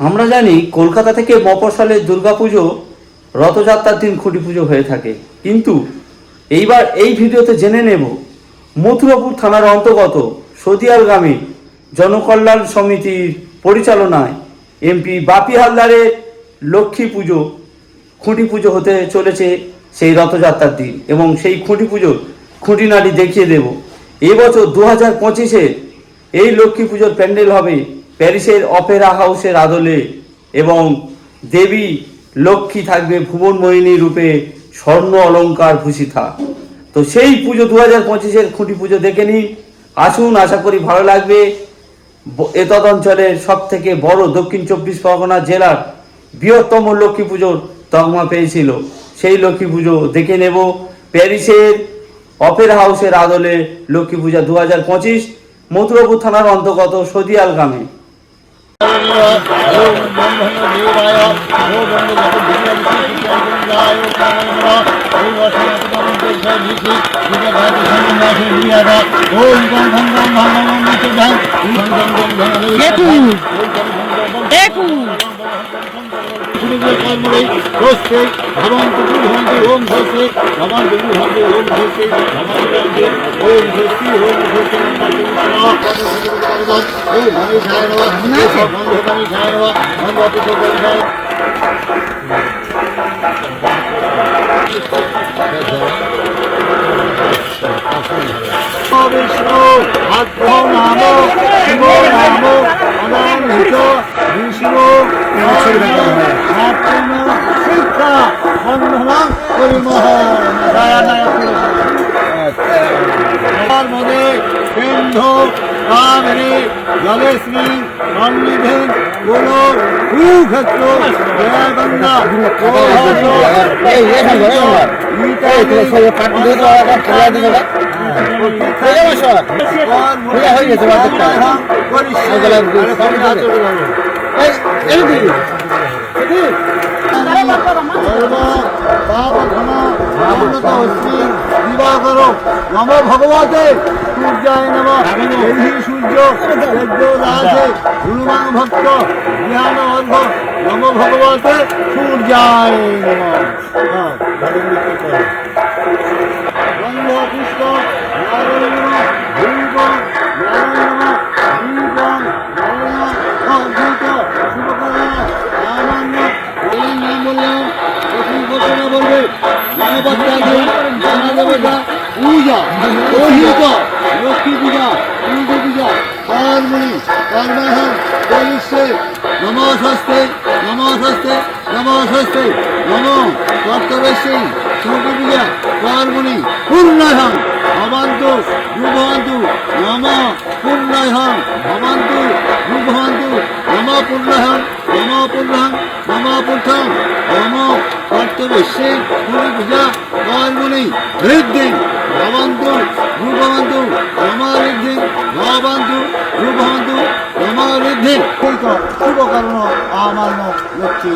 আমরা জানি কলকাতা থেকে মফস্বলে দুর্গাপুজো রথযাত্রার দিন খুঁটি পুজো হয়ে থাকে, কিন্তু এইবার এই ভিডিওতে জেনে নেব মথুরাপুর থানার অন্তর্গত সদিয়ালগামী জনকল্যাণ সমিতির পরিচালনায় এমপি বাপি হালদারের লক্ষ্মী পুজো খুঁটি পুজো হতে চলেছে সেই রথযাত্রার দিন, এবং সেই খুঁটি পুজোর খুঁটিনাটি দেখিয়ে দেব। এবছর 2025-এ এই লক্ষ্মী পুজোর প্যান্ডেল হবে প্যারিসের অপেরা হাউসের আদলে, এবং দেবী লক্ষ্মী থাকবে ভুবনমোহিনী রূপে স্বর্ণ অলঙ্কার ভূষিতা। তো সেই পুজো 2025-এর খুঁটি পুজো দেখে নিন, আসুন, আশা করি ভালো লাগবে। এতদ অঞ্চলের সব থেকে বড় দক্ষিণ 24 পরগনা জেলার বৃহত্তম লক্ষ্মী পুজোর তকমা পেয়েছিল সেই লক্ষ্মী পুজো দেখে নেব। প্যারিসের অপেরা হাউসের আদলে লক্ষ্মী পূজা 2025 মথুরাপুর থানার অন্তর্গত সদিয়ালগামী। জলেশ্রী সন্নিধেন গুলো কুক্ষেত্র জয়গঙ্গা নম ভগবতে সূর্যায় নমঃ। এই সূর্য আছে হনুমান ভক্ত জ্ঞান অর্ঘ নম ভগবতে সূর্যায় নমঃ। গন্ধ পুষ্প নারায়ণ নমঃ, ধূপ নারায়ণ নমঃ, দীপ নারায়ণ অদ্ভুত শুভকরণ সামান্য এই নাম বললাম। প্রথম ঘটনা বলবে গণপত্রা পূজা অহিত লক্ষ্মী পূজা দুর্গা পূজা পার্বণী কর্মাহন চলিষ্যে নমস্তে নমস্তে নমস্তে নম কর্তব্যে সূর্য পূজা পার্বণী পূর্ণাহন ভবন্তু ভবন্তু নম পূর্ণাহন ভবন্তু ভবন্তু নম পূর্ণাহন নম পূর্ণাহন নম পূর্ণাহন নম কর্তব্যে সূর্য পূজা পার্বণী হৃদ্দিন ভবন্তু ভূভবন্তু নমঋদ্ধি ভবন্তু ভূভবন্তু নমঋদ্ধি। শুভ কারণ আমার লক্ষ্মী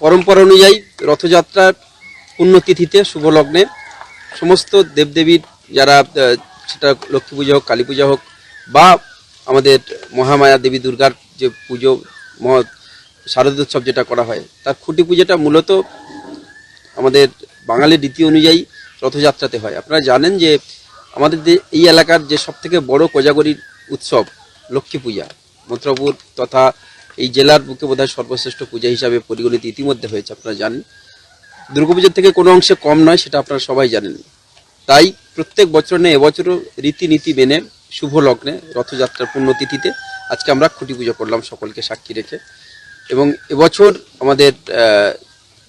পরম্পরা অনুযায়ী রথযাত্রার পুণ্যতিথিতে শুভ লগ্নে সমস্ত দেবদেবীর যারা, সেটা লক্ষ্মী পূজা হোক, কালী পূজা হোক, বা আমাদের মহামায়া দেবী দুর্গার যে পুজো শারদোৎসব যেটা করা হয়, তার খুঁটি পুজোটা মূলত আমাদের বাঙালির রীতি অনুযায়ী রথযাত্রাতে হয়। আপনারা জানেন যে আমাদের এই এলাকার যে সবথেকে বড় কোজাগরীর উৎসব লক্ষ্মী পূজা মথুরাপুর তথা এই জেলার বুকে বোধহয় সর্বশ্রেষ্ঠ পূজা হিসাবে পরিগণিত ইতিমধ্যে হয়েছে, আপনারা জানেন। দুর্গাপুজোর থেকে কোনো অংশে কম নয়, সেটা আপনারা সবাই জানেন। তাই প্রত্যেক বছর নেই এবছরও রীতিনীতি মেনে শুভ লগ্নে রথযাত্রার পুণ্যতিথিতে আজকে আমরা খুঁটি পুজো করলাম সকলকে সাক্ষী রেখে। এবং এবছর আমাদের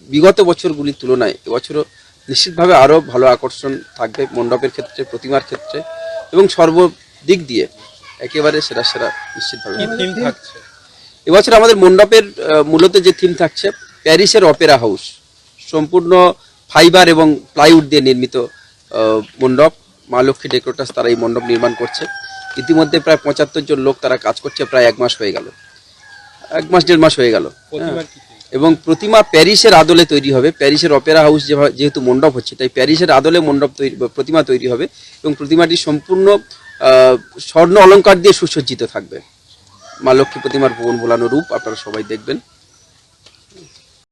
বিগত বছরগুলির তুলনায় এবছরও নিশ্চিতভাবে আরও ভালো আকর্ষণ থাকবে মণ্ডপের ক্ষেত্রে, প্রতিমার ক্ষেত্রে এবং সর্বদিক দিয়ে একেবারে সেরা সেরা নিশ্চিতভাবে থাকছে। এবছর আমাদের মণ্ডপের মূলত যে থিম থাকছে প্যারিসের অপেরা হাউস, সম্পূর্ণ ফাইবার এবং প্লাইউড দিয়ে নির্মিত মণ্ডপ। মা লক্ষ্মী ডেকোরেটার্স তারা এই মণ্ডপ নির্মাণ করছে। ইতিমধ্যে প্রায় 75 জন লোক তারা কাজ করছে, প্রায় 1 মাস হয়ে গেল, 1 মাস 1.5 মাস হয়ে গেল। এবং প্রতিমা প্যারিসের আদলে তৈরি হবে। প্যারিসের অপেরা হাউস যেহেতু মণ্ডপ হচ্ছে, তাই প্যারিসের আদলে মণ্ডপ তৈরি প্রতিমা তৈরি হবে এবং প্রতিমাটি সম্পূর্ণ স্বর্ণ অলংকার দিয়ে সুসজ্জিত থাকবে। মা লক্ষ্মী প্রতিমার ভুবন ভোলানো রূপ আপনারা সবাই দেখবেন।